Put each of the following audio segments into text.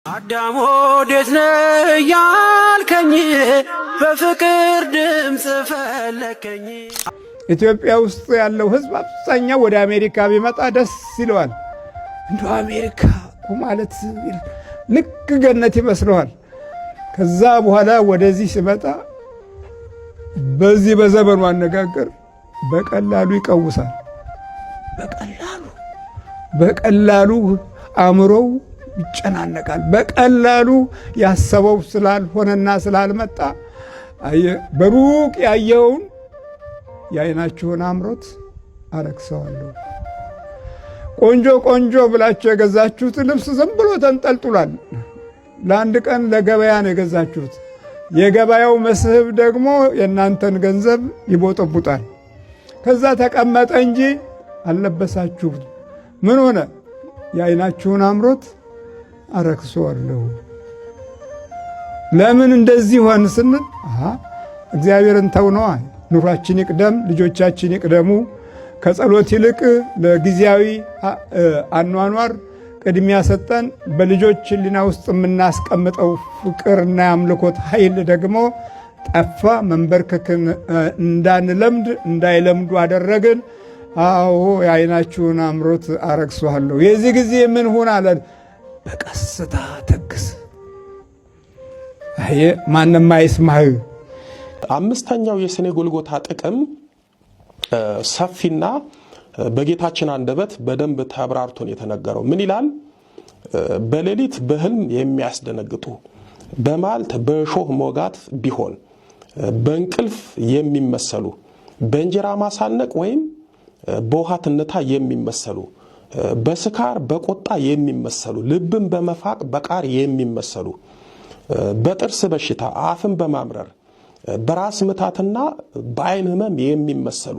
አዳም ወዴት ነህ ያልከኝ በፍቅር ድምጽ ፈለከኝ። ኢትዮጵያ ውስጥ ያለው ሕዝብ አብዛኛው ወደ አሜሪካ ቢመጣ ደስ ይለዋል። እንደው አሜሪካ ማለት ልክ ገነት ይመስለዋል። ከዛ በኋላ ወደዚህ ሲመጣ በዚህ በዘመኑ አነጋገር በቀላሉ ይቀውሳል። በቀላሉ አእምሮው ይጨናነቃል። በቀላሉ ያሰበው ስላልሆነና ስላልመጣ በሩቅ ያየውን የዓይናችሁን አምሮት አረክሰዋለሁ። ቆንጆ ቆንጆ ብላችሁ የገዛችሁት ልብስ ዝም ብሎ ተንጠልጥሏል። ለአንድ ቀን ለገበያ ነው የገዛችሁት። የገበያው መስህብ ደግሞ የእናንተን ገንዘብ ይቦጠቡጣል። ከዛ ተቀመጠ እንጂ አልለበሳችሁት። ምን ሆነ? የዓይናችሁን አምሮት አረክሰዋለሁ። ለምን እንደዚህ ሆን ስንል እግዚአብሔርን ተውነዋ። ኑሯችን ይቅደም፣ ልጆቻችን ይቅደሙ። ከጸሎት ይልቅ ለጊዜያዊ አኗኗር ቅድሚያ ሰጠን በልጆች ሕሊና ውስጥ የምናስቀምጠው ፍቅርና የአምልኮት ኃይል ደግሞ ጠፋ። መንበርከክን እንዳንለምድ እንዳይለምዱ አደረግን። አዎ የዓይናችሁን አምሮት አረክሰዋለሁ። የዚህ ጊዜ ምን ሁን አለን? በቀስታ ተግስ፣ ማንም አይስማህ። አምስተኛው የሰኔ ጎልጎታ ጥቅም ሰፊና በጌታችን አንደበት በደንብ ተብራርቶን የተነገረው ምን ይላል? በሌሊት በህልም የሚያስደነግጡ በማልት በእሾህ ሞጋት ቢሆን በእንቅልፍ የሚመሰሉ በእንጀራ ማሳነቅ ወይም በውሃ ትንታ የሚመሰሉ በስካር በቆጣ የሚመሰሉ ልብን በመፋቅ በቃር የሚመሰሉ በጥርስ በሽታ አፍን በማምረር በራስ ምታትና በዓይን ህመም የሚመሰሉ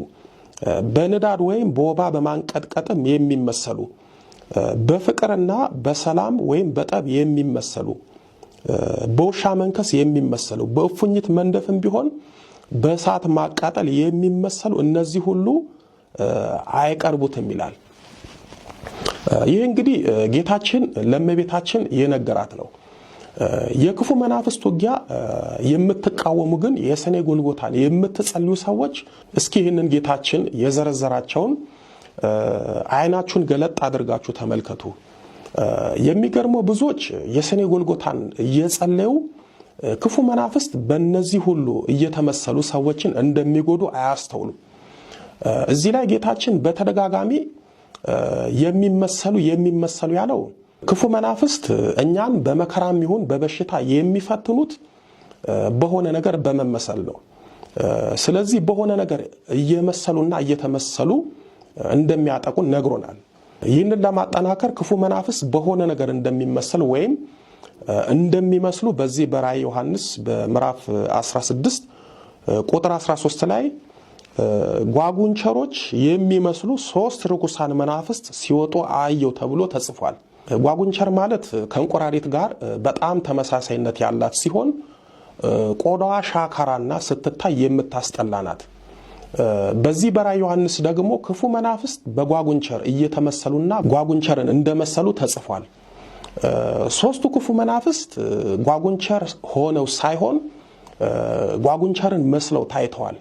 በንዳድ ወይም በወባ በማንቀጥቀጥም የሚመሰሉ በፍቅርና በሰላም ወይም በጠብ የሚመሰሉ በውሻ መንከስ የሚመሰሉ በእፉኝት መንደፍም ቢሆን በእሳት ማቃጠል የሚመሰሉ እነዚህ ሁሉ አይቀርቡትም ይላል። ይህ እንግዲህ ጌታችን ለእመቤታችን የነገራት ነው። የክፉ መናፍስት ውጊያ የምትቃወሙ ግን የሰኔ ጎልጎታን የምትጸልዩ ሰዎች እስኪ ይህንን ጌታችን የዘረዘራቸውን ዓይናችሁን ገለጥ አድርጋችሁ ተመልከቱ። የሚገርመው ብዙዎች የሰኔ ጎልጎታን እየጸለዩ ክፉ መናፍስት በእነዚህ ሁሉ እየተመሰሉ ሰዎችን እንደሚጎዱ አያስተውሉ። እዚህ ላይ ጌታችን በተደጋጋሚ የሚመሰሉ ያለው ክፉ መናፍስት እኛን በመከራም ይሁን በበሽታ የሚፈትኑት በሆነ ነገር በመመሰል ነው። ስለዚህ በሆነ ነገር እየመሰሉና እየተመሰሉ እንደሚያጠቁን ነግሮናል። ይህንን ለማጠናከር ክፉ መናፍስት በሆነ ነገር እንደሚመሰሉ ወይም እንደሚመስሉ በዚህ በራእየ ዮሐንስ በምዕራፍ 16 ቁጥር 13 ላይ ጓጉንቸሮች የሚመስሉ 3 ርኩሳን መናፍስት ሲወጡ አየሁ ተብሎ ተጽፏል። ጓጉንቸር ማለት ከእንቁራሪት ጋር በጣም ተመሳሳይነት ያላት ሲሆን ቆዳዋ ሻካራና ስትታይ የምታስጠላ ናት። በዚህ በራእየ ዮሐንስ ደግሞ ክፉ መናፍስት በጓጉንቸር እየተመሰሉና ጓጉንቸርን እንደመሰሉ ተጽፏል። 3ቱ ክፉ መናፍስት ጓጉንቸር ሆነው ሳይሆን ጓጉንቸርን መስለው ታይተዋል።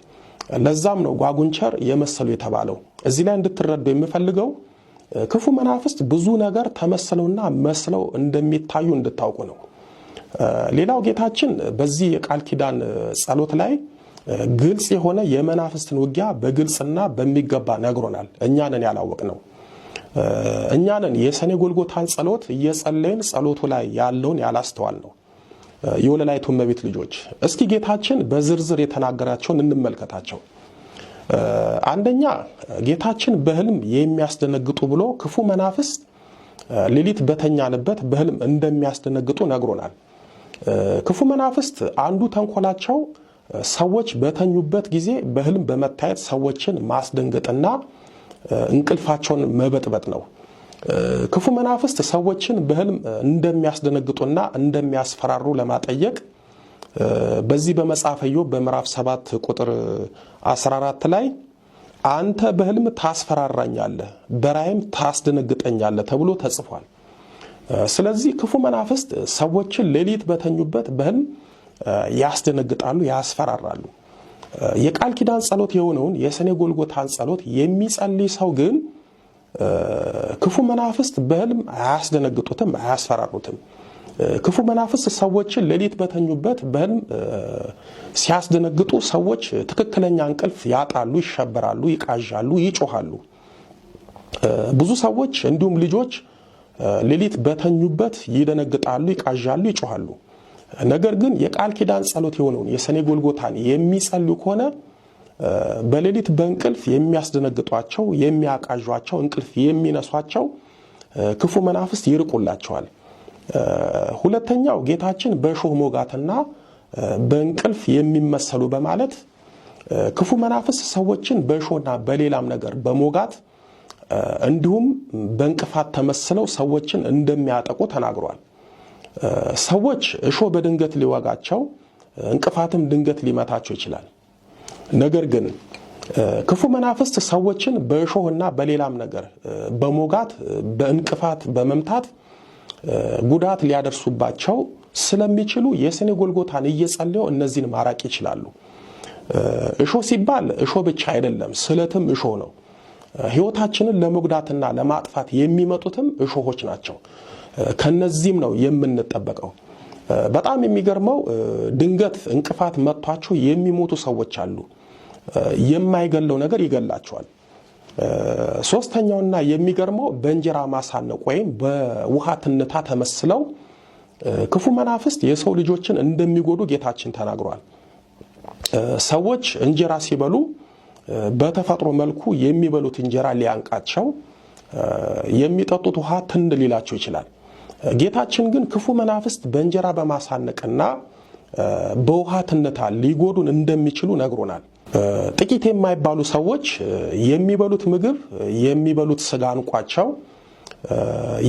ለዛም ነው ጓጉንቸር የመሰሉ የተባለው። እዚህ ላይ እንድትረዱ የምፈልገው ክፉ መናፍስት ብዙ ነገር ተመስለውና መስለው እንደሚታዩ እንድታውቁ ነው። ሌላው ጌታችን በዚህ የቃል ኪዳን ጸሎት ላይ ግልጽ የሆነ የመናፍስትን ውጊያ በግልጽና በሚገባ ነግሮናል። እኛንን ያላወቅነው እኛንን የሰኔ ጎልጎታን ጸሎት እየጸለይን ጸሎቱ ላይ ያለውን ያላስተዋል ነው። የወለላይቱ እመቤት ልጆች እስኪ ጌታችን በዝርዝር የተናገራቸውን እንመልከታቸው። አንደኛ ጌታችን በህልም የሚያስደነግጡ ብሎ ክፉ መናፍስት ሌሊት በተኛንበት በህልም እንደሚያስደነግጡ ነግሮናል። ክፉ መናፍስት አንዱ ተንኮላቸው ሰዎች በተኙበት ጊዜ በህልም በመታየት ሰዎችን ማስደንገጥና እንቅልፋቸውን መበጥበጥ ነው። ክፉ መናፍስት ሰዎችን በህልም እንደሚያስደነግጡና እንደሚያስፈራሩ ለማጠየቅ በዚህ በመጽሐፈ ኢዮብ በምዕራፍ 7 ቁጥር 14 ላይ አንተ በህልም ታስፈራራኛለህ በራእይም ታስደነግጠኛለህ ተብሎ ተጽፏል። ስለዚህ ክፉ መናፍስት ሰዎችን ሌሊት በተኙበት በህልም ያስደነግጣሉ፣ ያስፈራራሉ። የቃል ኪዳን ጸሎት የሆነውን የሰኔ ጎልጎታን ጸሎት የሚጸልይ ሰው ግን ክፉ መናፍስት በህልም አያስደነግጡትም፣ አያስፈራሩትም። ክፉ መናፍስት ሰዎችን ሌሊት በተኙበት በህልም ሲያስደነግጡ ሰዎች ትክክለኛ እንቅልፍ ያጣሉ፣ ይሸበራሉ፣ ይቃዣሉ፣ ይጮሃሉ። ብዙ ሰዎች እንዲሁም ልጆች ሌሊት በተኙበት ይደነግጣሉ፣ ይቃዣሉ፣ ይጮሃሉ። ነገር ግን የቃል ኪዳን ጸሎት የሆነውን የሰኔ ጎልጎታን የሚጸልዩ ከሆነ በሌሊት በእንቅልፍ የሚያስደነግጧቸው፣ የሚያቃዣቸው፣ እንቅልፍ የሚነሷቸው ክፉ መናፍስት ይርቁላቸዋል። ሁለተኛው ጌታችን በእሾህ ሞጋትና በእንቅልፍ የሚመሰሉ በማለት ክፉ መናፍስት ሰዎችን በእሾህና በሌላም ነገር በሞጋት እንዲሁም በእንቅፋት ተመስለው ሰዎችን እንደሚያጠቁ ተናግሯል። ሰዎች እሾህ በድንገት ሊወጋቸው፣ እንቅፋትም ድንገት ሊመታቸው ይችላል። ነገር ግን ክፉ መናፍስት ሰዎችን በእሾህና በሌላም ነገር በሞጋት በእንቅፋት በመምታት ጉዳት ሊያደርሱባቸው ስለሚችሉ የሰኔ ጎልጎታን እየጸለዩ እነዚህን ማራቅ ይችላሉ። እሾህ ሲባል እሾህ ብቻ አይደለም፣ ስለትም እሾህ ነው። ሕይወታችንን ለመጉዳትና ለማጥፋት የሚመጡትም እሾሆች ናቸው። ከነዚህም ነው የምንጠበቀው። በጣም የሚገርመው ድንገት እንቅፋት መጥቷቸው የሚሞቱ ሰዎች አሉ። የማይገለው ነገር ይገላቸዋል። ሶስተኛውና የሚገርመው በእንጀራ ማሳነቅ ወይም በውሃ ትንታ ተመስለው ክፉ መናፍስት የሰው ልጆችን እንደሚጎዱ ጌታችን ተናግሯል። ሰዎች እንጀራ ሲበሉ በተፈጥሮ መልኩ የሚበሉት እንጀራ ሊያንቃቸው፣ የሚጠጡት ውሃ ትን ሊላቸው ይችላል። ጌታችን ግን ክፉ መናፍስት በእንጀራ በማሳነቅና በውሃ ትንታ ሊጎዱን እንደሚችሉ ነግሮናል። ጥቂት የማይባሉ ሰዎች የሚበሉት ምግብ፣ የሚበሉት ስጋ አንቋቸው፣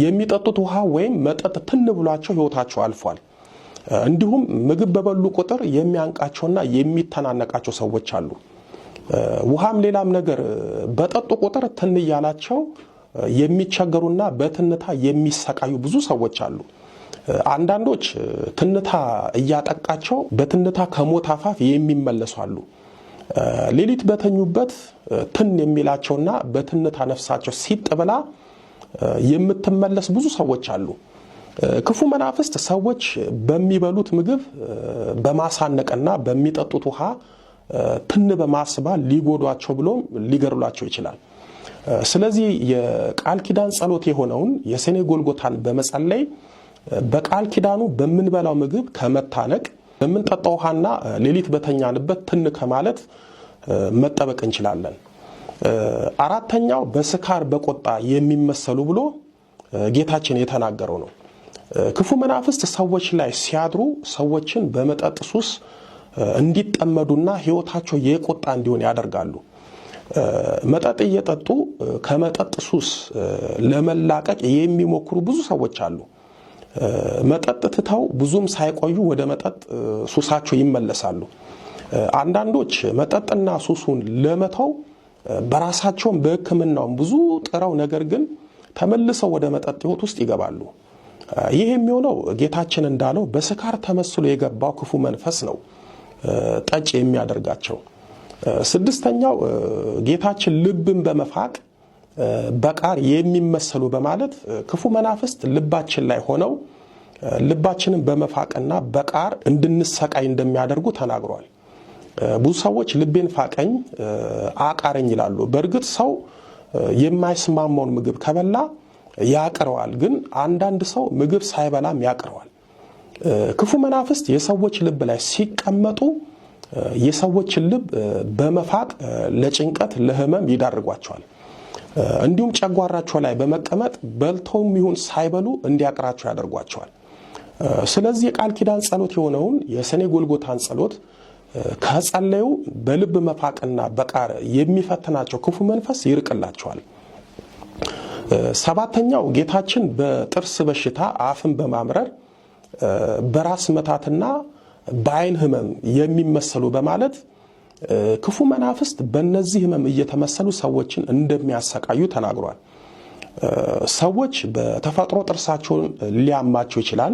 የሚጠጡት ውሃ ወይም መጠጥ ትን ብሏቸው ሕይወታቸው አልፏል። እንዲሁም ምግብ በበሉ ቁጥር የሚያንቃቸውና የሚተናነቃቸው ሰዎች አሉ። ውሃም ሌላም ነገር በጠጡ ቁጥር ትን እያላቸው የሚቸገሩና በትንታ የሚሰቃዩ ብዙ ሰዎች አሉ። አንዳንዶች ትንታ እያጠቃቸው በትንታ ከሞት አፋፍ የሚመለሱ አሉ። ሌሊት በተኙበት ትን የሚላቸውና በትንታ ነፍሳቸው ሲጥ ብላ የምትመለስ ብዙ ሰዎች አሉ። ክፉ መናፍስት ሰዎች በሚበሉት ምግብ በማሳነቅና በሚጠጡት ውሃ ትን በማስባል ሊጎዷቸው ብሎም ሊገድሏቸው ይችላል። ስለዚህ የቃል ኪዳን ጸሎት የሆነውን የሰኔ ጎልጎታን በመጸለይ በቃል ኪዳኑ በምንበላው ምግብ ከመታነቅ፣ በምንጠጣው ውሃና ሌሊት በተኛንበት ትን ከማለት መጠበቅ እንችላለን። አራተኛው በስካር በቆጣ የሚመሰሉ ብሎ ጌታችን የተናገረው ነው። ክፉ መናፍስት ሰዎች ላይ ሲያድሩ ሰዎችን በመጠጥ ሱስ እንዲጠመዱና ሕይወታቸው የቆጣ እንዲሆን ያደርጋሉ። መጠጥ እየጠጡ ከመጠጥ ሱስ ለመላቀቅ የሚሞክሩ ብዙ ሰዎች አሉ። መጠጥ ትተው ብዙም ሳይቆዩ ወደ መጠጥ ሱሳቸው ይመለሳሉ። አንዳንዶች መጠጥና ሱሱን ለመተው በራሳቸውም በሕክምናውም ብዙ ጥረው ነገር ግን ተመልሰው ወደ መጠጥ ሕይወት ውስጥ ይገባሉ። ይህ የሚሆነው ጌታችን እንዳለው በስካር ተመስሎ የገባው ክፉ መንፈስ ነው ጠጭ የሚያደርጋቸው። ስድስተኛው ጌታችን ልብን በመፋቅ በቃር የሚመሰሉ በማለት ክፉ መናፍስት ልባችን ላይ ሆነው ልባችንን በመፋቅና በቃር እንድንሰቃይ እንደሚያደርጉ ተናግሯል። ብዙ ሰዎች ልቤን ፋቀኝ አቃረኝ ይላሉ። በእርግጥ ሰው የማይስማማውን ምግብ ከበላ ያቅረዋል፣ ግን አንዳንድ ሰው ምግብ ሳይበላም ያቅረዋል። ክፉ መናፍስት የሰዎች ልብ ላይ ሲቀመጡ የሰዎችን ልብ በመፋቅ ለጭንቀት ለህመም ይዳርጓቸዋል። እንዲሁም ጨጓራቸው ላይ በመቀመጥ በልተውም ይሁን ሳይበሉ እንዲያቅራቸው ያደርጓቸዋል። ስለዚህ የቃል ኪዳን ጸሎት የሆነውን የሰኔ ጎልጎታን ጸሎት ከጸለዩ በልብ መፋቅና በቃር የሚፈትናቸው ክፉ መንፈስ ይርቅላቸዋል። ሰባተኛው ጌታችን በጥርስ በሽታ አፍን በማምረር በራስ መታትና በአይን ህመም የሚመሰሉ በማለት ክፉ መናፍስት በእነዚህ ህመም እየተመሰሉ ሰዎችን እንደሚያሰቃዩ ተናግሯል። ሰዎች በተፈጥሮ ጥርሳቸውን ሊያማቸው ይችላል፣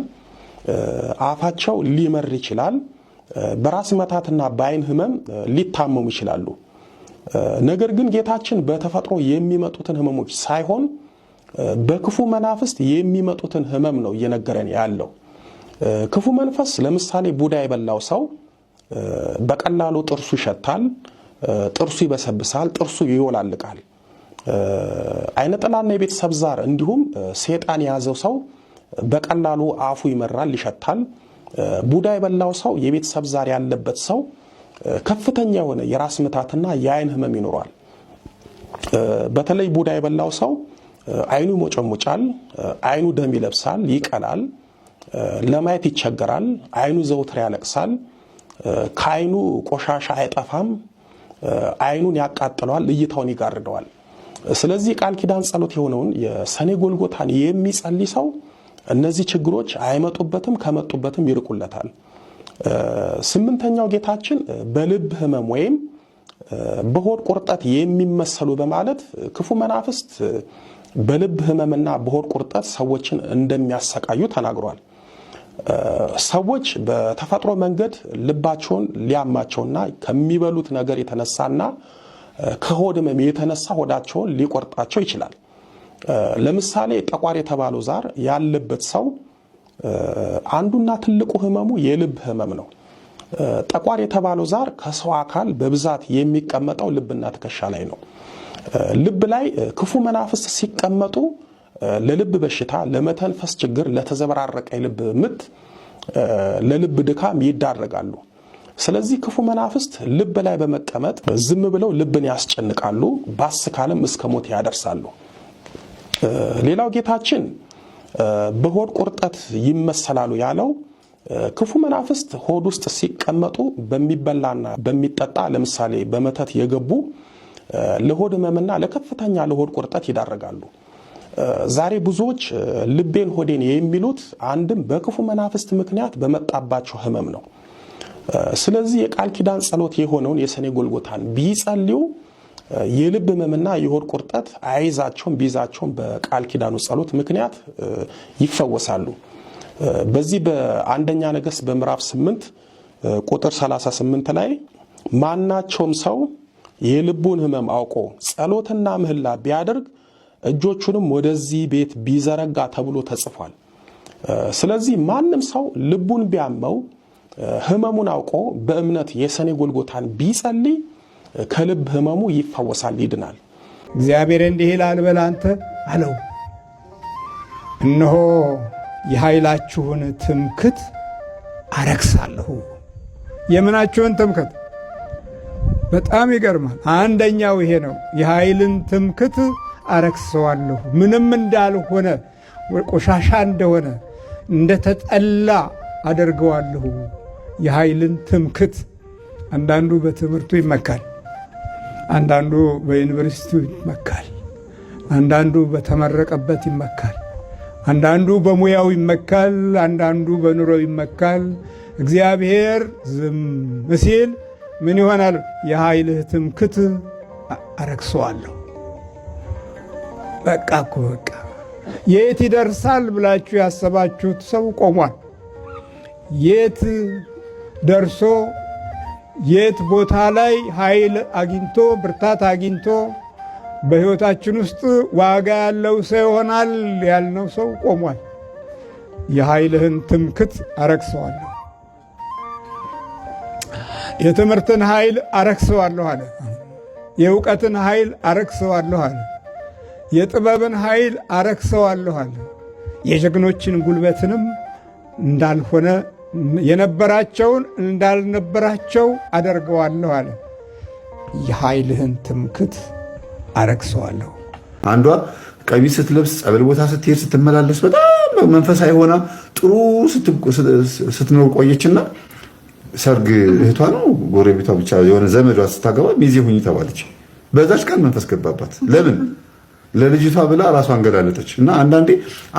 አፋቸው ሊመር ይችላል፣ በራስ መታትና በአይን ህመም ሊታመሙ ይችላሉ። ነገር ግን ጌታችን በተፈጥሮ የሚመጡትን ህመሞች ሳይሆን በክፉ መናፍስት የሚመጡትን ህመም ነው እየነገረን ያለው። ክፉ መንፈስ ለምሳሌ ቡዳ የበላው ሰው በቀላሉ ጥርሱ ይሸታል፣ ጥርሱ ይበሰብሳል፣ ጥርሱ ይወላልቃል። አይነ ጥላና የቤተሰብ ዛር እንዲሁም ሰይጣን የያዘው ሰው በቀላሉ አፉ ይመራል፣ ይሸታል። ቡዳ የበላው ሰው የቤተሰብ ዛር ያለበት ሰው ከፍተኛ የሆነ የራስ ምታትና የአይን ህመም ይኖራል። በተለይ ቡዳ የበላው ሰው አይኑ ይሞጨሙጫል፣ አይኑ ደም ይለብሳል፣ ይቀላል፣ ለማየት ይቸገራል፣ አይኑ ዘውትር ያለቅሳል፣ ከአይኑ ቆሻሻ አይጠፋም፣ አይኑን ያቃጥለዋል፣ እይታውን ይጋርደዋል። ስለዚህ ቃል ኪዳን ጸሎት የሆነውን የሰኔ ጎልጎታን የሚጸልይ ሰው እነዚህ ችግሮች አይመጡበትም፣ ከመጡበትም ይርቁለታል። ስምንተኛው ጌታችን በልብ ህመም ወይም በሆድ ቁርጠት የሚመሰሉ በማለት ክፉ መናፍስት በልብ ህመምና በሆድ ቁርጠት ሰዎችን እንደሚያሰቃዩ ተናግሯል። ሰዎች በተፈጥሮ መንገድ ልባቸውን ሊያማቸውና ከሚበሉት ነገር የተነሳና ከሆድ ህመም የተነሳ ሆዳቸውን ሊቆርጣቸው ይችላል። ለምሳሌ ጠቋር የተባለው ዛር ያለበት ሰው አንዱና ትልቁ ህመሙ የልብ ህመም ነው። ጠቋር የተባለው ዛር ከሰው አካል በብዛት የሚቀመጠው ልብና ትከሻ ላይ ነው። ልብ ላይ ክፉ መናፍስት ሲቀመጡ ለልብ በሽታ፣ ለመተንፈስ ችግር፣ ለተዘበራረቀ የልብ ምት፣ ለልብ ድካም ይዳረጋሉ። ስለዚህ ክፉ መናፍስት ልብ ላይ በመቀመጥ ዝም ብለው ልብን ያስጨንቃሉ፣ ባስ ካለም እስከ ሞት ያደርሳሉ። ሌላው ጌታችን በሆድ ቁርጠት ይመሰላሉ ያለው ክፉ መናፍስት ሆድ ውስጥ ሲቀመጡ በሚበላና በሚጠጣ ለምሳሌ በመተት የገቡ ለሆድ ህመምና ለከፍተኛ ለሆድ ቁርጠት ይዳረጋሉ። ዛሬ ብዙዎች ልቤን ሆዴን የሚሉት አንድም በክፉ መናፍስት ምክንያት በመጣባቸው ህመም ነው። ስለዚህ የቃል ኪዳን ጸሎት የሆነውን የሰኔ ጎልጎታን ቢጸልዩ የልብ ህመምና የሆድ ቁርጠት አይዛቸውም፣ ቢዛቸውም በቃል ኪዳኑ ጸሎት ምክንያት ይፈወሳሉ። በዚህ በአንደኛ ነገሥት በምዕራፍ 8 ቁጥር 38 ላይ ማናቸውም ሰው የልቡን ህመም አውቆ ጸሎትና ምህላ ቢያደርግ እጆቹንም ወደዚህ ቤት ቢዘረጋ ተብሎ ተጽፏል። ስለዚህ ማንም ሰው ልቡን ቢያመው ህመሙን አውቆ በእምነት የሰኔ ጎልጎታን ቢጸልይ ከልብ ህመሙ ይፈወሳል፣ ይድናል። እግዚአብሔር እንዲህ ይላል በል አንተ አለው፣ እነሆ የኃይላችሁን ትምክት አረክሳለሁ። የምናችሁን ትምክት? በጣም ይገርማል። አንደኛው ይሄ ነው። የኃይልን ትምክት አረክሰዋለሁ። ምንም እንዳልሆነ ቆሻሻ እንደሆነ እንደተጠላ አደርገዋለሁ። የኃይልን ትምክት። አንዳንዱ በትምህርቱ ይመካል፣ አንዳንዱ በዩኒቨርሲቲው ይመካል፣ አንዳንዱ በተመረቀበት ይመካል፣ አንዳንዱ በሙያው ይመካል፣ አንዳንዱ በኑሮው ይመካል። እግዚአብሔር ዝም ሲል ምን ይሆናል? የኃይልህ ትምክት አረክሰዋለሁ። በቃ እኮ በቃ የት ይደርሳል ብላችሁ ያሰባችሁት ሰው ቆሟል። የት ደርሶ የት ቦታ ላይ ኃይል አግኝቶ ብርታት አግኝቶ በሕይወታችን ውስጥ ዋጋ ያለው ሰው ይሆናል ያልነው ሰው ቆሟል። የኃይልህን ትምክት አረክሰዋለሁ። የትምህርትን ኃይል አረክሰዋለሁ አለ። የእውቀትን ኃይል አረክሰዋለሁ አለ። የጥበብን ኃይል አረክሰዋለሁ አለ። የጀግኖችን ጉልበትንም እንዳልሆነ የነበራቸውን እንዳልነበራቸው አደርገዋለሁ አለ። የኃይልህን ትምክት አረክሰዋለሁ። አንዷ ቀሚስ ስትለብስ ጸበል ቦታ ስትሄድ ስትመላለስ በጣም መንፈሳዊ ሆና ጥሩ ስትኖር ቆየችና ሰርግ እህቷ ነው ጎረቤቷ ብቻ የሆነ ዘመዷ ስታገባ ሚዜ ሁኚ ተባለች። በዛች ቀን መንፈስ ገባባት። ለምን? ለልጅቷ ብላ ራሷን ገላለጠች። እና አንዳንዴ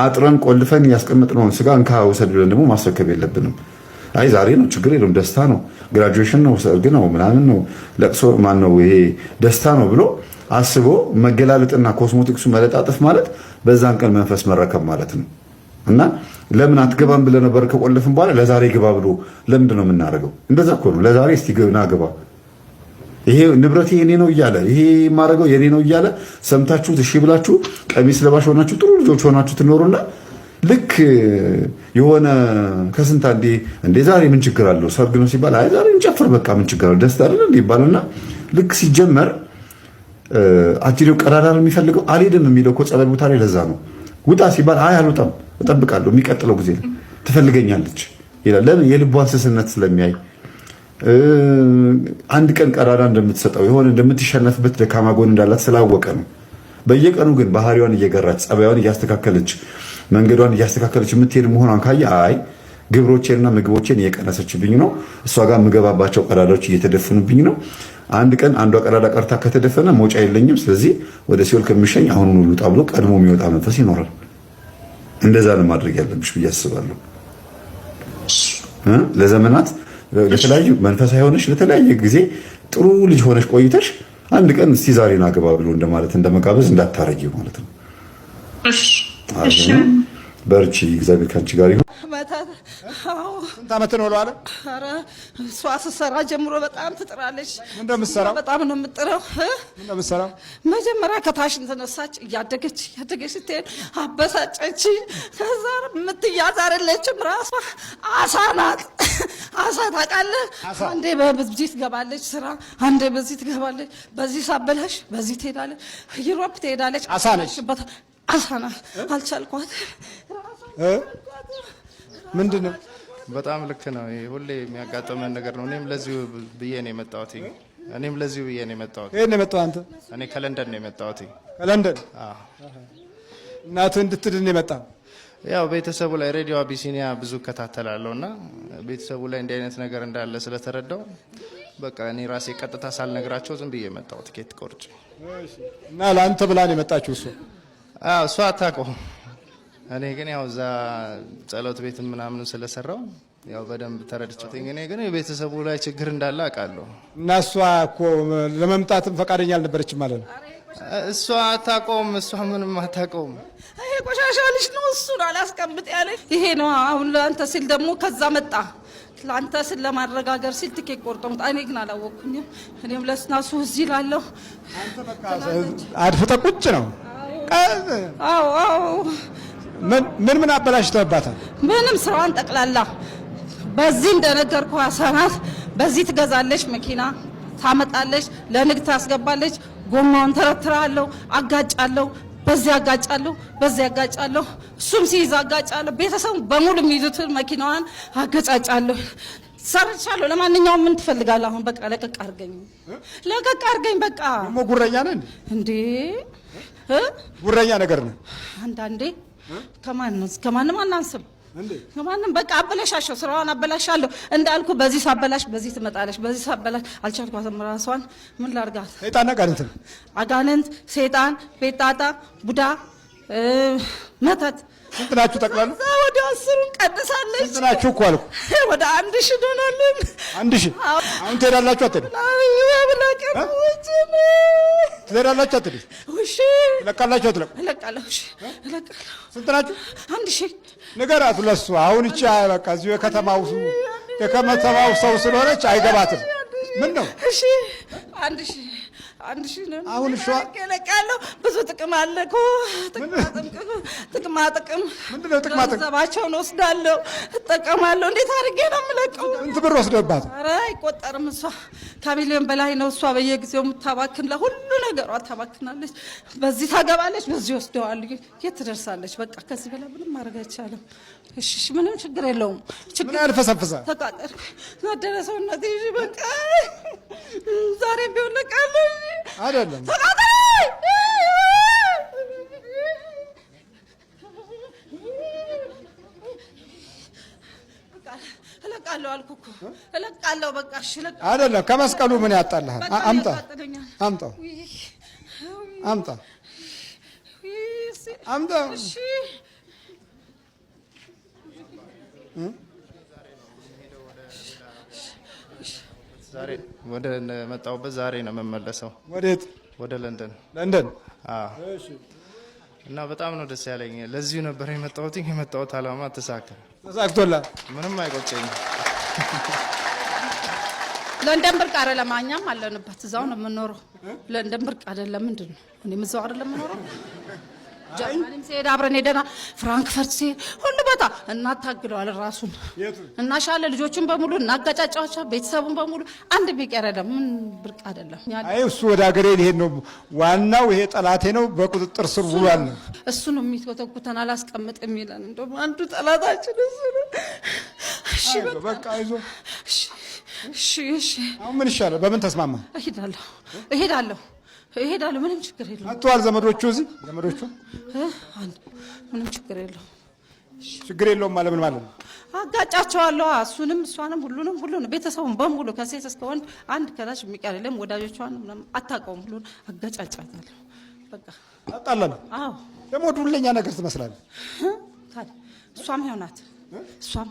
አጥረን ቆልፈን ያስቀመጥነውን ስጋ እንካ ውሰድ ብለን ደግሞ ማስረከብ የለብንም። አይ ዛሬ ነው ችግር የለም ደስታ ነው፣ ግራጁዌሽን ነው፣ ሰርግ ነው፣ ምናምን ነው፣ ለቅሶ ማን ነው፣ ይሄ ደስታ ነው ብሎ አስቦ መገላለጥና ኮስሞቲክሱ መለጣጠፍ ማለት በዛን ቀን መንፈስ መረከብ ማለት ነው። እና ለምን አትገባም ብለህ ነበር ከቆለፍን በኋላ ለዛሬ ግባ ብሎ ለምንድን ነው የምናደርገው? እንደዛ እኮ ነው። ለዛሬ እስቲ ግባ፣ ይሄ ንብረቴ የኔ ነው እያለ ይሄ የማደርገው የኔ ነው እያለ ሰምታችሁት እሺ ብላችሁ ቀሚስ ለባሽ ሆናችሁ ጥሩ ልጆች ሆናችሁ ትኖሩና ልክ የሆነ ከስንት አንዴ እንዴ ዛሬ ምን ችግር አለው ሰርግ ነው ሲባል አይ ዛሬ እንጨፍር በቃ ምን ችግር አለው ደስታ አይደል እንዴ ይባልና ልክ ሲጀመር አጅሬው ቀዳዳ ነው የሚፈልገው አልሄድም የሚለው እኮ ጸበል ቦታ ላይ ለዛ ነው። ውጣ ሲባል አይ አልወጣም እጠብቃለሁ የሚቀጥለው ጊዜ ትፈልገኛለች ይላል። ለምን? የልቧን ስስነት ስለሚያይ አንድ ቀን ቀዳዳ እንደምትሰጠው የሆነ እንደምትሸነፍበት ደካማ ጎን እንዳላት ስላወቀ ነው። በየቀኑ ግን ባህሪዋን እየገራች ጸባዩን እያስተካከለች መንገዷን እያስተካከለች የምትሄድ መሆኗን ካየ አይ ግብሮቼንና ምግቦቼን እየቀነሰችብኝ ነው፣ እሷ ጋር የምገባባቸው ቀዳዳዎች እየተደፈኑብኝ ነው፣ አንድ ቀን አንዷ ቀዳዳ ቀርታ ከተደፈነ መውጫ የለኝም፣ ስለዚህ ወደ ሲኦል ከሚሸኝ አሁኑን ሁሉ ብሎ ቀድሞ የሚወጣ መንፈስ ይኖራል። እንደዛ ነው ማድረግ ያለብሽ ብዬ አስባለሁ። ለዘመናት ለተለያዩ መንፈሳዊ ሆነሽ ለተለያየ ጊዜ ጥሩ ልጅ ሆነሽ ቆይተሽ አንድ ቀን እስቲ ዛሬን አግባ ብሎ እንደማለት እንደመጋበዝ እንዳታረጊው ማለት ነው። እሺ በርቺ፣ እግዚአብሔር ካንቺ ጋር ይሁን። ስንት ዓመት ነው አለ? ኧረ እሷ ስትሰራ ጀምሮ በጣም ትጥራለች። ምን እንደምትሰራው በጣም ነው የምትጥረው። ምን እንደምትሰራው መጀመሪያ ከታሽን ተነሳች፣ እያደገች ስትሄድ አበሳጨች። ከዛ የምትያዝ አይደለችም ራሷ አሳ ናት። አሳ ታውቃለህ? አንዴ በዚህ ትገባለች ስራ፣ አንዴ በዚህ ትገባለች። በዚህ ሳበላሽ በዚህ ትሄዳለች፣ ዩሮፕ ትሄዳለች። አሳ ነች። አሳ ናት። አልቻልኳት። ምንድን ነው? በጣም ልክ ነው። ሁሌ የሚያጋጥመን ነገር ነው። እኔም ለዚሁ ብዬ ነው የመጣሁት። ከየት ነው የመጣው አንተ? እኔ ከለንደን ነው የመጣሁት። ከለንደን? አዎ። እናትህ እንድትድን የመጣው? ያው ቤተሰቡ ላይ ሬዲዮ አቢሲኒያ ብዙ እከታተላለሁና ቤተሰቡ ላይ እንዲህ አይነት ነገር እንዳለ ስለተረዳው በቃ እኔ ራሴ ቀጥታ ሳልነግራቸው ዝም ብዬ የመጣው ትኬት ቆርጬ። እና ለአንተ ብላ ነው የመጣችው እሱ? አዎ፣ እሷ አታውቀውም። እኔ ግን ያው እዛ ጸሎት ቤት ምናምን ስለሰራው ያው በደንብ ተረድቼኝ፣ እኔ ግን የቤተሰቡ ላይ ችግር እንዳለ አውቃለሁ። እና እሷ እኮ ለመምጣትም ፈቃደኛ አልነበረችም ማለት ነው? እሷ አታውቀውም። እሷ ምንም አታውቀውም። ይሄ ቆሻሻ ልጅ ነው እሱን አላስቀምጥ ያለ ይሄ ነው። አሁን ለአንተ ሲል ደግሞ ከዛ መጣ። ለአንተ ሲል ለማረጋገር ሲል ትኬት ቆርጦ መጣ። እኔ ግን አላወቅኩኝም። እኔም ለስናሱ እዚህ ላለሁ አንተ በቃ አድፍጠህ ቁጭ ነው። አዎ አዎ። ምን አበላሽተህባታል? ምንም ስራዋን ጠቅላላ በዚህ እንደነገርኩህ አሳናት። በዚህ ትገዛለች፣ መኪና ታመጣለች፣ ለንግድ ታስገባለች። ጎማውን ተረትራለሁ፣ አጋጫለሁ፣ በዚህ አጋጫለሁ፣ በዚህ አጋጫለሁ። እሱም ሲይዝ አጋጫለሁ። ቤተሰቡ በሙሉ የሚይዙትን መኪናዋን አገጫጫለሁ። ሰርቻለሁ። ለማንኛውም ምን ትፈልጋለህ አሁን? በቃ ለቀቅ አድርገኝ፣ ለቀቅ አድርገኝ። በቃ ደግሞ ጉረኛ ነህ እንዴ? ጉረኛ ነገር ነው አንዳንዴ። ከማንም አናንስም። ከማንም በቃ አበላሻለሁ፣ ስራዋን አበላሻለሁ። እንዳልኩ በዚህ ሳበላሽ በዚህ ትመጣለች፣ በዚህ ሳበላሽ አልቻልኳትም። ራሷን ምን ላርጋት? ሰይጣን አጋንንት፣ አጋንንት፣ ሰይጣን፣ ቤጣጣ፣ ቡዳ፣ መተት። ስንት ናችሁ ጠቅላላ? ወደ 10 ቀንሳለች። ስንት ናችሁ እኮ አልኩ። ወደ 1000 ዶላር። 1000? አሁን ትሄዳላችሁ አትሄዱ? ትሄዳላችሁ አትሄዱ? እሺ። ትለቃላችሁ አትለቁ? እለቃለሁ። እሺ እለቃለሁ። ስንት ናችሁ? 1000 ንገራት ለእሱ። አሁን እቺ በቃ እዚሁ የከተማው ሰው ስለሆነች አይገባትም። ምን ነው? እሺ 1000 ነው። አሁን እሷ እለቃለሁ። ብዙ ጥቅም አለ እኮ። ጥቅማ ጥቅም ምንድነው? ጥቅማ ጥቅም ገንዘባቸውን ወስዳለሁ፣ እጠቀማለሁ። እንዴት አድርጌ ነው የምለቀው? ስንት ብር ወስደባት? ኧረ አይቆጠርም። እሷ ከሚሊዮን በላይ ነው። እሷ በየጊዜው የምታባክን ለሁሉ ነገሯ ታባክናለች። በዚህ ታገባለች፣ በዚህ ወስደዋል። የት ትደርሳለች? በቃ ከዚህ በላይ ምንም ማድረግ አይቻልም። እሺ ምንም ችግር የለውም። ምን ያልፈሰፍሳል? ተቃጠልኩ፣ ናደረ ሰውነቴ። እሺ በቃ ዛሬ ቢሆን ለቃለሁ። አይደለም እለቃለሁ አልኩህ እኮ እለቃለሁ። በቃ እሺ እለቃለሁ። አይደለም ከመስቀሉ ምን ያጣልሃል? አምጣ አምጣ አምጣ አምጣ። እሺ ዛሬ ወደ መጣሁበት ዛሬ ነው የምመለሰው። ወዴት? ወደ ለንደን። ለንደን? አዎ። እሺ እና በጣም ነው ደስ ያለኝ። ለዚሁ ነበር የመጣሁት ዓላማ ተሳክቶላል። ምንም አይቆጨኝም። ለንደን ብርቅ አይደለም፣ እኛም አለንበት እዛው ነው የምንኖረው። ለንደን ብርቅ አይደለም። ምንድን ነው እኔም እዛው አይደለም የምኖረው። ጀርመንም ሲሄድ አብረን ሄደና ፍራንክፈርት ሲሄድ ሁሉ ቦታ እናታግለዋለን። ራሱን እናሻለን፣ ልጆቹን በሙሉ እናጋጫጫዋቸው፣ ቤተሰቡን በሙሉ አንድ ቢቀር አይደለም። ምን ብርቅ አይደለም። አይ እሱ ወደ ሀገሬ ሊሄድ ነው ዋናው፣ ይሄ ጠላቴ ነው በቁጥጥር ስር ውሏል ነው እሱ ነው የሚተኩተን አላስቀምጥ የሚለን። እንደውም አንዱ ጠላታችን እሱ ነው። እሺ በቃ አይዞህ። እሺ አሁን ምን ይሻላል? በምን ተስማማ? እሄዳለሁ። ምንም ችግር የለውም። አጥቷል ዘመዶቹ እዚህ ዘመዶቹ ምንም ችግር የለውም። ችግር የለውም ማለት ምን ማለት ነው? አጋጫቸዋለሁ። እሱንም እሷንም ሁሉንም ቤተሰቡን በሙሉ ከሴት እስከ ወንድ አንድ ከላሽ የሚቀር የለም። ወዳጆቿን ምንም አታውቀውም። ሁሉን አጋጫጫታለሁ። በቃ አጣላለ። አዎ ደግሞ ዱለኛ ነገር ትመስላለህ። ታዲያ እሷም ያው ናት። እሷም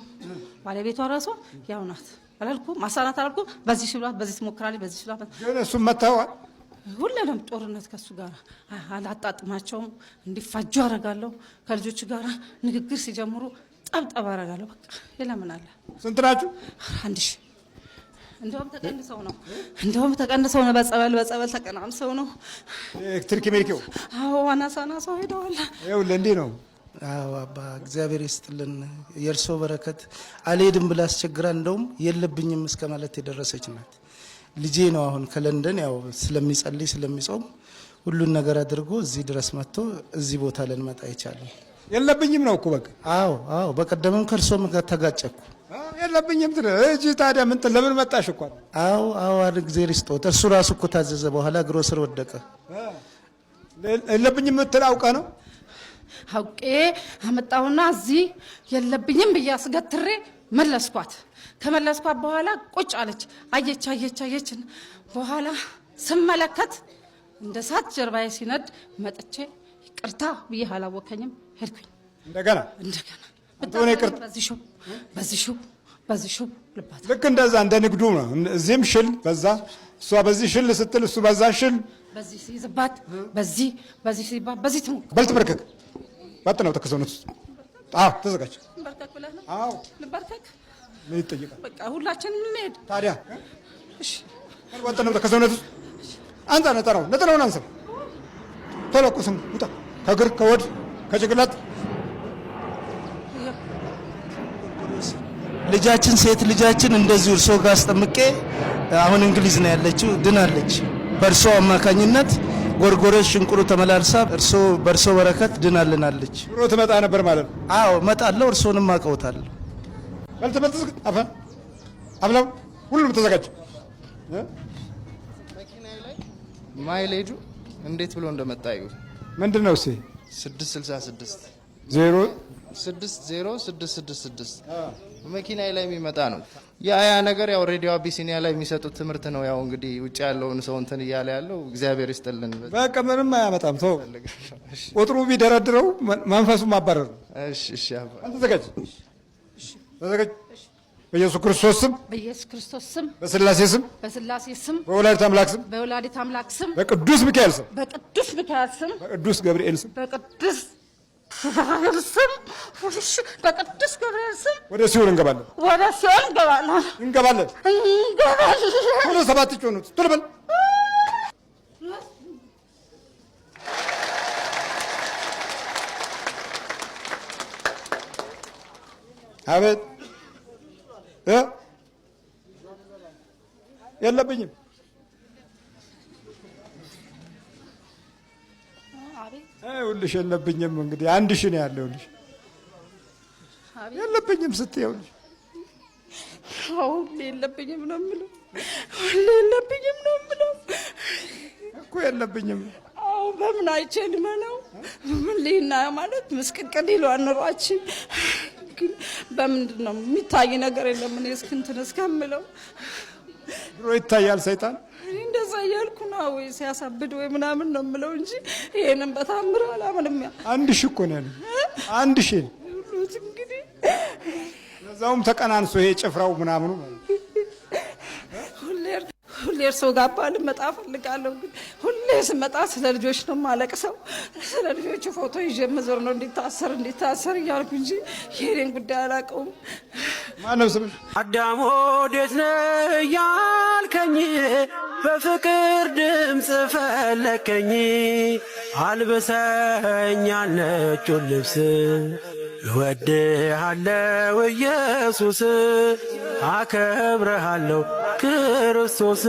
ባለቤቷ ራሷ ያው ናት አላልኩም? ማሳናት አላልኩም? በዚህ ሲሏት በዚህ ትሞክራለች፣ በዚህ ሲሏት ግን እሱም መታወል ሁሉንም ጦርነት ከሱ ጋር አላጣጥማቸውም። እንዲፋጁ አደርጋለሁ። ከልጆቹ ጋር ንግግር ሲጀምሩ ጠብጠብ አደርጋለሁ። በቃ ሌላ ምን አለ? ስንት ናችሁ? 1000 እንደውም ተቀንሰው ነው በጸበል ተቀናንሰው ነው። ኤሌክትሪክ ሜልኪው አዎ አናሳናሰው ሄደዋል። ይኸውልህ እንዲህ ነው። አዎ አባ እግዚአብሔር ይስጥልን። የእርሶ በረከት አልሄድም ብላ አስቸግራ እንደውም የለብኝም እስከ ማለት የደረሰች ናት። ልጄ ነው አሁን ከለንደን ያው ስለሚጸልይ ስለሚጾም ሁሉን ነገር አድርጎ እዚህ ድረስ መጥቶ እዚህ ቦታ ልንመጣ ይቻላል። የለብኝም ነው እኮ በቃ። አዎ በቀደምም ከእርሶም ጋር ተጋጨኩ። የለብኝም እጂ ታዲያ ምን ለምን መጣሽ እኮ? አዎ እግዚአብሔር ይስጦት። እርሱ ራሱ እኮ ታዘዘ፣ በኋላ እግሮ ስር ወደቀ። የለብኝም የምትል አውቀ ነው? አውቄ አመጣውና እዚህ የለብኝም ብዬ አስገትሬ መለስኳት። ከመለስኳት በኋላ ቁጭ አለች። አየች። በኋላ ስመለከት እንደ ሳት ጀርባዬ ሲነድ መጥቼ ይቅርታ ብዬ አላወከኝም ሄድኩኝ። እንደገና በጣም በዚህ ሹ ልባት ልክ እንደዛ እንደ ንግዱ ነው። እዚህም ሽል በዛ እሷ በዚህ ሽል ስትል እሱ በዛ ሽል በዚህ ሲይዝባት በዚህ ሲይዝባት በዚህ ትሞክ በልት በርከክ ባጥ ነው ተከሰውነት። ተዘጋጅ። በርከክ ብለህ ነው? አዎ ልበርከክ። ምን ይጠይቃል? በቃ ሁላችንም እንሄድ ታዲያ። እሺ ባጥ ነው ተከሰውነት። አንተ ነጠራውን አንሰው ተለቁስም ውጣ ከግር ከወድ ከጭንቅላት ልጃችን ሴት ልጃችን እንደዚሁ እርሶ ጋር አስጠምቄ አሁን እንግሊዝ ነው ያለችው፣ ድናለች። በእርሶ አማካኝነት ጎርጎሬስ ሽንቁሩ ተመላልሳ በእርሶ በረከት ድናልናለች። ድሮ ትመጣ ነበር ማለት ነው? አዎ እመጣለሁ። እርሶንም አውቀውታለሁ። በልተበልተስ አብላው ሁሉም ተዘጋጅ። መኪናዬ ላይ ማይሌጁ እንዴት ብሎ እንደመጣ እዩ። ምንድነው እሺ 666 06066 መኪናዬ ላይ የሚመጣ ነው። ያ ነገር ያው ሬዲዮ አቢሲኒያ ላይ የሚሰጡት ትምህርት ነው። ያው እንግዲህ ውጭ ያለውን ሰው እንትን እያለ ያለው እግዚአብሔር ይስጥልን። በቃ ምንም አያመጣም። ተው ቁጥሩ ቢደረድረው መንፈሱ ማባረር ነው። እሺ አባ አንተ ተዘጋጅ። በኢየሱስ ክርስቶስ ስም በስላሴ ስም በወላዲተ አምላክ ስም በቅዱስ ሚካኤል ስም በቅዱስ ገብርኤል ስም በቅዱስ ገብርኤል ስም ወደ ሲኦል እንገባለን። ሁሉ ሰባት ጮኑት ቶሎ በል። አቤት የለብኝም። ይኸውልሽ የለብኝም። እንግዲህ 1000 ነው ያለው። ይኸውልሽ የለብኝም ስትይ ይኸውልሽ ሁሌ የለብኝም ነው የምለው እኮ የለብኝም። አዎ በምን አይቼ ልመነው? ምን ሊና ማለት ምስቅቅል ይሏል ኑሯችን። ግን በምንድን ነው የሚታይ ነገር የለም። እኔ እስክንትን እስከምለው ድሮ ይታያል ሰይጣን። እንደዛ እያልኩ ነው ወይ ሲያሳብድ ወይ ምናምን ነው የምለው እንጂ ይሄንን በታምር አላምንም። 1000 እኮ ነው ያለው 1000 ሁሉት እንግዲህ ለዛውም ተቀናንሶ ይሄ ጭፍራው ምናምኑ ሁሌ እርሶ ጋር ባልመጣ እፈልጋለሁ። ግን ሁሌ ስመጣ ስለ ልጆች ነው የማለቅሰው። ስለ ልጆቹ ፎቶ ይዤ መዞር ነው እንዲታሰር እያልኩ እንጂ የእኔን ጉዳይ አላውቀውም። ማነው ስምሽ? አዳም ወዴት ነህ ያልከኝ በፍቅር ድምፅ ፈለከኝ። አልብሰኝ ነጩን ልብስ እወድሃለሁ ኢየሱስ አከብረሃለሁ ክርስቶስ